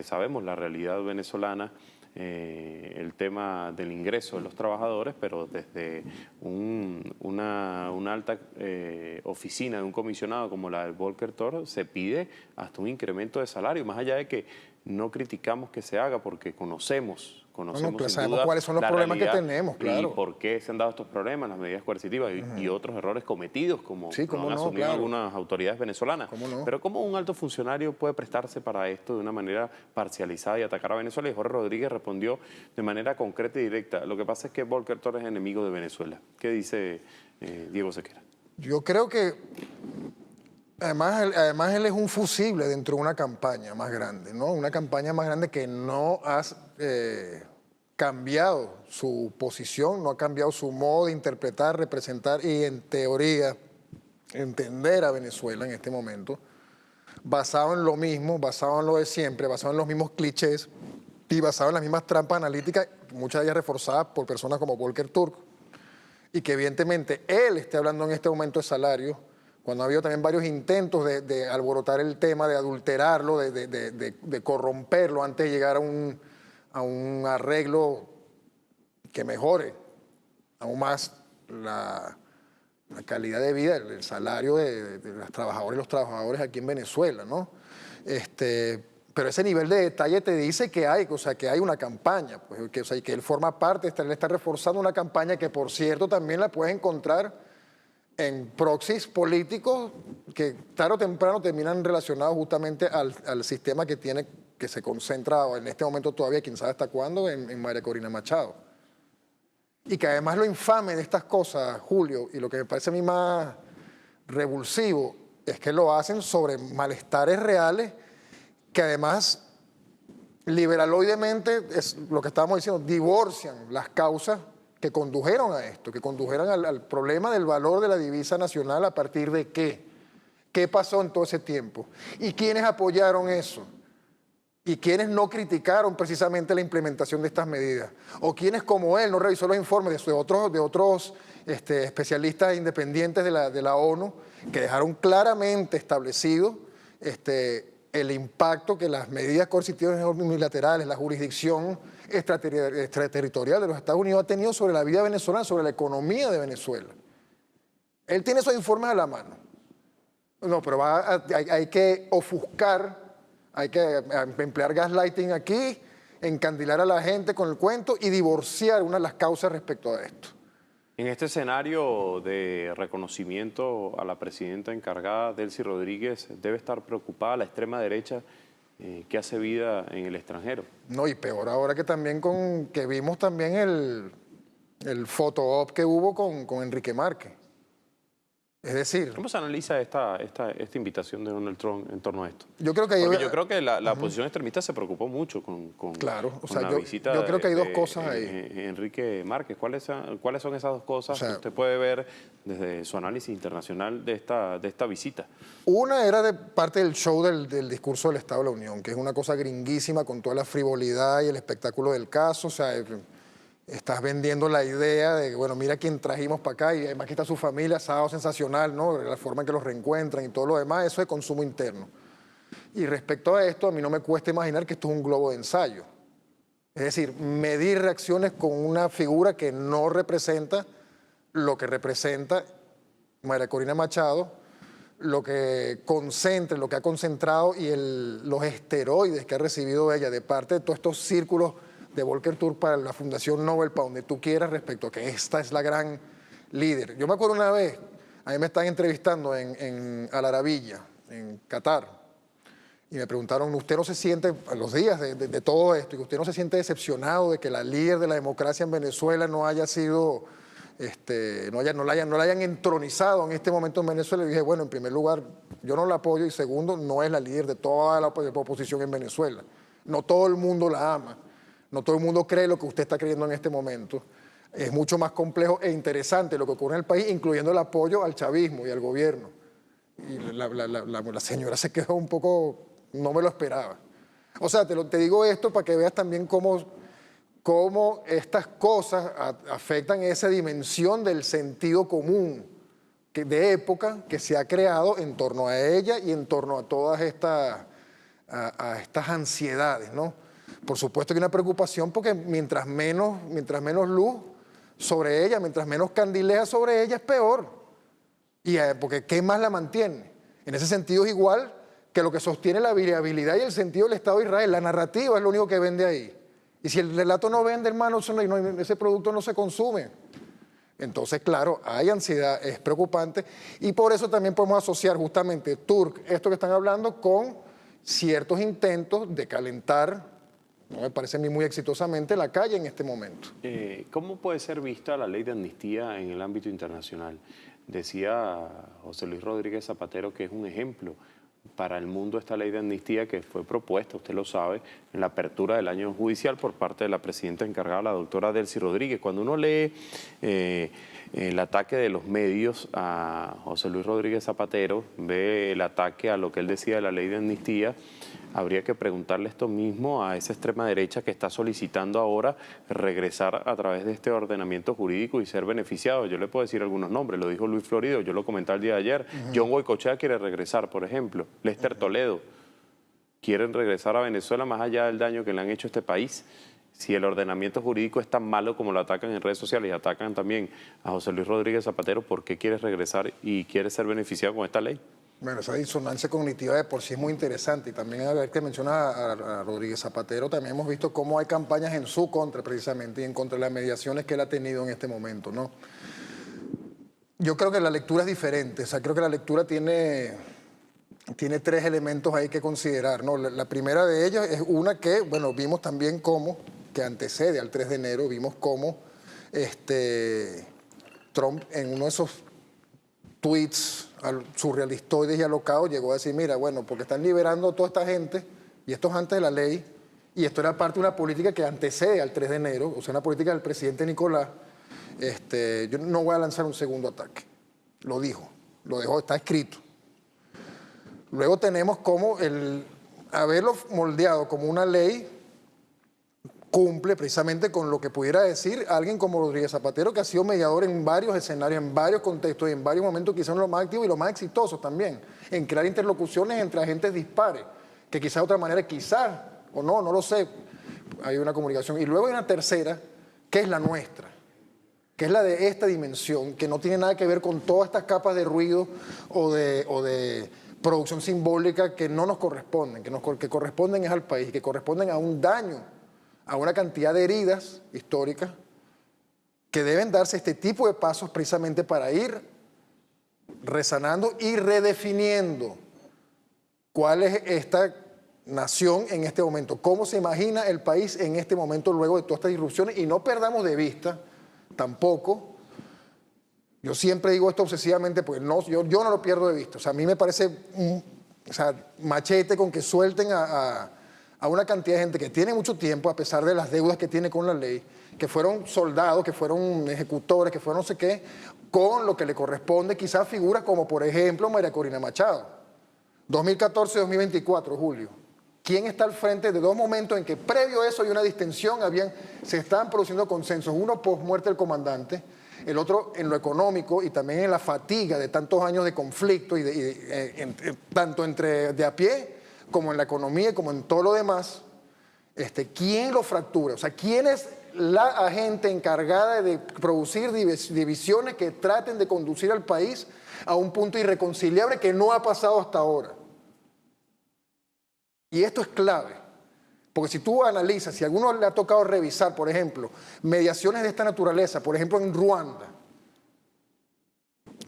Sabemos la realidad venezolana, el tema del ingreso de los trabajadores, pero desde una alta oficina de un comisionado como la de Volker Turk se pide hasta un incremento de salario, más allá de que no criticamos que se haga porque conocemos Pero sin sabemos duda cuáles son los la problemas que realidad tenemos, claro. y por qué se han dado estos problemas, las medidas coercitivas y otros errores cometidos como Sí, cómo lo han no, asumido claro. algunas autoridades venezolanas. ¿Cómo no? Pero ¿cómo un alto funcionario puede prestarse para esto de una manera parcializada y atacar a Venezuela? Y Jorge Rodríguez respondió de manera concreta y directa. Lo que pasa es que Volker Turk es enemigo de Venezuela. ¿Qué dice Diego Sequera? Yo creo que además él es un fusible dentro de una campaña más grande, ¿no? Una campaña más grande que no ha cambiado su posición, no ha cambiado su modo de interpretar, representar y en teoría entender a Venezuela en este momento, basado en lo mismo, basado en lo de siempre, basado en los mismos clichés y basado en las mismas trampas analíticas, muchas de ellas reforzadas por personas como Volker Turk, y que evidentemente él esté hablando en este momento de salario, cuando ha habido también varios intentos de alborotar el tema, de adulterarlo, de corromperlo antes de llegar a un arreglo que mejore aún más la calidad de vida, el salario de las trabajadoras y los trabajadores aquí en Venezuela, ¿no? Pero ese nivel de detalle te dice que hay, o sea, que hay una campaña, pues, que, o sea, y que él forma parte, él está reforzando una campaña que, por cierto, también la puedes encontrar en proxies políticos que tarde o temprano terminan relacionados justamente al sistema que tiene, que se concentra en este momento todavía, quién sabe hasta cuándo, en María Corina Machado. Y que además lo infame de estas cosas, Julio, y lo que me parece a mí más revulsivo, es que lo hacen sobre malestares reales que además liberaloidemente, es lo que estábamos diciendo, divorcian las causas que condujeron a esto, que condujeron al problema del valor de la divisa nacional a partir de qué. ¿Qué pasó en todo ese tiempo? ¿Y quiénes apoyaron eso? ¿Y quiénes no criticaron precisamente la implementación de estas medidas? ¿O quiénes como él no revisó los informes de otros especialistas independientes de la ONU que dejaron claramente establecido el impacto que las medidas coercitivas unilaterales, la jurisdicción extraterritorial de los Estados Unidos ha tenido sobre la vida venezolana, sobre la economía de Venezuela? Él tiene esos informes a la mano. No, pero hay que ofuscar, hay que emplear gaslighting aquí, encandilar a la gente con el cuento y divorciar una de las causas respecto a esto. En este escenario de reconocimiento a la presidenta encargada, Delcy Rodríguez, debe estar preocupada la extrema derecha que hace vida en el extranjero. No, y peor ahora que también que vimos también el photo-op que hubo con Enrique Márquez. Es decir... ¿Cómo se analiza esta invitación de Donald Trump en torno a esto? Yo creo que yo creo que la oposición extremista se preocupó mucho con claro, o sea, la visita yo creo que hay dos de cosas ahí. Enrique Márquez. ¿Cuáles son esas dos cosas que usted puede ver desde su análisis internacional de esta visita? Una era de parte del show del discurso del Estado de la Unión, que es una cosa gringuísima con toda la frivolidad y el espectáculo del caso. O sea, estás vendiendo la idea de, bueno, mira quién trajimos para acá y además que está su familia, sábado sensacional, ¿no? La forma en que los reencuentran y todo lo demás, eso es consumo interno. Y respecto a esto, a mí no me cuesta imaginar que esto es un globo de ensayo. Es decir, medir reacciones con una figura que no representa lo que representa María Corina Machado, lo que concentra, lo que ha concentrado y los esteroides que ha recibido ella de parte de todos estos círculos de Volker Turk para la Fundación Nobel, para donde tú quieras, respecto a que esta es la gran líder. Yo me acuerdo una vez, a mí me están entrevistando en Al Arabiya, en Qatar, y me preguntaron, ¿usted no se siente, a los días de todo esto, y usted no se siente decepcionado de que la líder de la democracia en Venezuela no haya sido, no la hayan entronizado en este momento en Venezuela? Y dije, bueno, en primer lugar, yo no la apoyo, y segundo, no es la líder de toda la oposición en Venezuela. No todo el mundo la ama. No todo el mundo cree lo que usted está creyendo en este momento. Es mucho más complejo e interesante lo que ocurre en el país, incluyendo el apoyo al chavismo y al gobierno. Y la señora se quedó un poco, no me lo esperaba. O sea, te digo esto para que veas también cómo estas cosas afectan esa dimensión del sentido común de época que se ha creado en torno a ella y en torno a todas a estas ansiedades, ¿no? Por supuesto que hay una preocupación porque mientras menos luz sobre ella, mientras menos candileja sobre ella, es peor. Y porque ¿qué más la mantiene? En ese sentido es igual que lo que sostiene la viabilidad y el sentido del Estado de Israel. La narrativa es lo único que vende ahí. Y si el relato no vende, hermano, ese producto no se consume. Entonces, claro, hay ansiedad, es preocupante. Y por eso también podemos asociar justamente Turk, esto que están hablando, con ciertos intentos de calentar, no me parece a mí muy exitosamente, la calle en este momento. ¿Cómo puede ser vista la ley de amnistía en el ámbito internacional? Decía José Luis Rodríguez Zapatero que es un ejemplo para el mundo esta ley de amnistía que fue propuesta, usted lo sabe, en la apertura del año judicial por parte de la presidenta encargada, la doctora Delcy Rodríguez. Cuando uno lee el ataque de los medios a José Luis Rodríguez Zapatero, ve el ataque a lo que él decía de la ley de amnistía, habría que preguntarle esto mismo a esa extrema derecha que está solicitando ahora regresar a través de este ordenamiento jurídico y ser beneficiado. Yo le puedo decir algunos nombres, lo dijo Luis Florido, yo lo comenté el día de ayer. John Goycochea quiere regresar, por ejemplo. Lester Toledo quieren regresar a Venezuela más allá del daño que le han hecho a este país. Si el ordenamiento jurídico es tan malo como lo atacan en redes sociales y atacan también a José Luis Rodríguez Zapatero, ¿por qué quieres regresar y quieres ser beneficiado con esta ley? Bueno, esa disonancia cognitiva de por sí es muy interesante y también a ver que menciona a Rodríguez Zapatero, también hemos visto cómo hay campañas en su contra precisamente y en contra de las mediaciones que él ha tenido en este momento, ¿no? Yo creo que la lectura es diferente, o sea, creo que la lectura tiene tres elementos ahí que considerar, ¿no? La primera de ellas es una que, bueno, vimos también cómo, que antecede al 3 de enero, vimos cómo Trump en uno de esos tweets surrealistoides y alocados llegó a decir, mira, bueno, porque están liberando a toda esta gente, y esto es antes de la ley, y esto era parte de una política que antecede al 3 de enero, o sea, una política del presidente Nicolás, yo no voy a lanzar un segundo ataque. Lo dejó, está escrito. Luego tenemos como el haberlo moldeado como una ley cumple precisamente con lo que pudiera decir alguien como Rodríguez Zapatero, que ha sido mediador en varios escenarios, en varios contextos y en varios momentos, quizás los más activos y los más exitosos también, en crear interlocuciones entre agentes dispares, que quizás de otra manera, quizás, o no lo sé, hay una comunicación. Y luego hay una tercera, que es la nuestra, que es la de esta dimensión, que no tiene nada que ver con todas estas capas de ruido o de producción simbólica que no nos corresponden, que corresponden es al país, que corresponden a un daño, a una cantidad de heridas históricas que deben darse este tipo de pasos precisamente para ir resanando y redefiniendo cuál es esta nación en este momento, cómo se imagina el país en este momento luego de todas estas disrupciones, y no perdamos de vista tampoco, yo siempre digo esto obsesivamente porque yo no lo pierdo de vista, o sea, a mí me parece machete con que suelten a una cantidad de gente que tiene mucho tiempo, a pesar de las deudas que tiene con la ley, que fueron soldados, que fueron ejecutores, que fueron no sé qué, con lo que le corresponde quizás figuras como, por ejemplo, María Corina Machado. 2014-2024, Julio. ¿Quién está al frente de dos momentos en que previo a eso hay una distensión, se estaban produciendo consensos, uno post muerte del comandante, el otro en lo económico y también en la fatiga de tantos años de conflicto, tanto entre de a pie como en la economía y como en todo lo demás? ¿Quién lo fractura? O sea, ¿quién es la agente encargada de producir divisiones que traten de conducir al país a un punto irreconciliable que no ha pasado hasta ahora? Y esto es clave, porque si tú analizas, si a alguno le ha tocado revisar, por ejemplo, mediaciones de esta naturaleza, por ejemplo en Ruanda,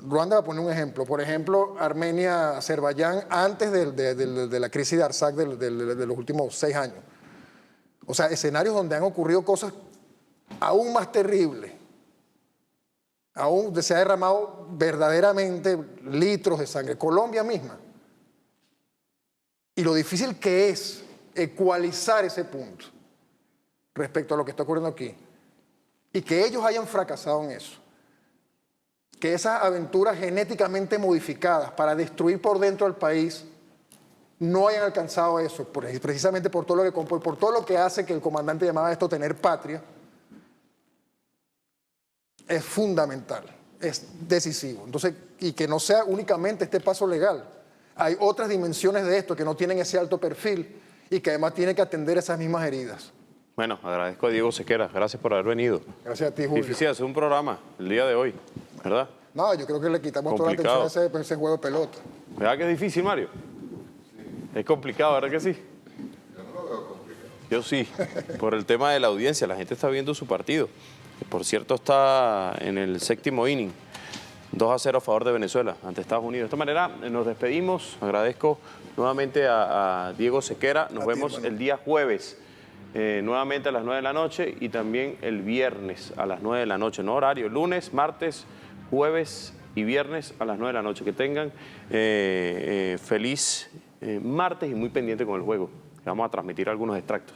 va a poner un ejemplo, por ejemplo, Armenia, Azerbaiyán, antes de la crisis de Artsaj de los últimos 6 años. O sea, escenarios donde han ocurrido cosas aún más terribles, aún se ha derramado verdaderamente litros de sangre. Colombia misma. Y lo difícil que es ecualizar ese punto respecto a lo que está ocurriendo aquí. Y que ellos hayan fracasado en eso. que esas aventuras genéticamente modificadas para destruir por dentro al país no hayan alcanzado eso, precisamente por todo lo que hace que el comandante llamaba esto tener patria, es fundamental, es decisivo. Entonces, y que no sea únicamente este paso legal. Hay otras dimensiones de esto que no tienen ese alto perfil y que además tienen que atender esas mismas heridas. Bueno, agradezco a Diego Sequera. Gracias por haber venido. Gracias a ti, Julio. Difícil hacer un programa el día de hoy, ¿verdad? No, yo creo que le quitamos Complicado. toda la atención a ese juego de pelota. ¿Verdad que es difícil, Mario? Sí. Es complicado, ¿verdad que sí? Yo no lo veo complicado. Yo sí, por el tema de la audiencia. La gente está viendo su partido. Que por cierto, está en el 7º inning. 2-0 a favor de Venezuela ante Estados Unidos. De esta manera nos despedimos. Agradezco nuevamente a Diego Sequera. Nos vemos el día jueves. Nuevamente a las 9 de la noche y también el viernes a las 9 de la noche, no horario, lunes, martes, jueves y viernes a las 9 de la noche. Que tengan feliz martes y muy pendiente con el juego. Vamos a transmitir algunos extractos.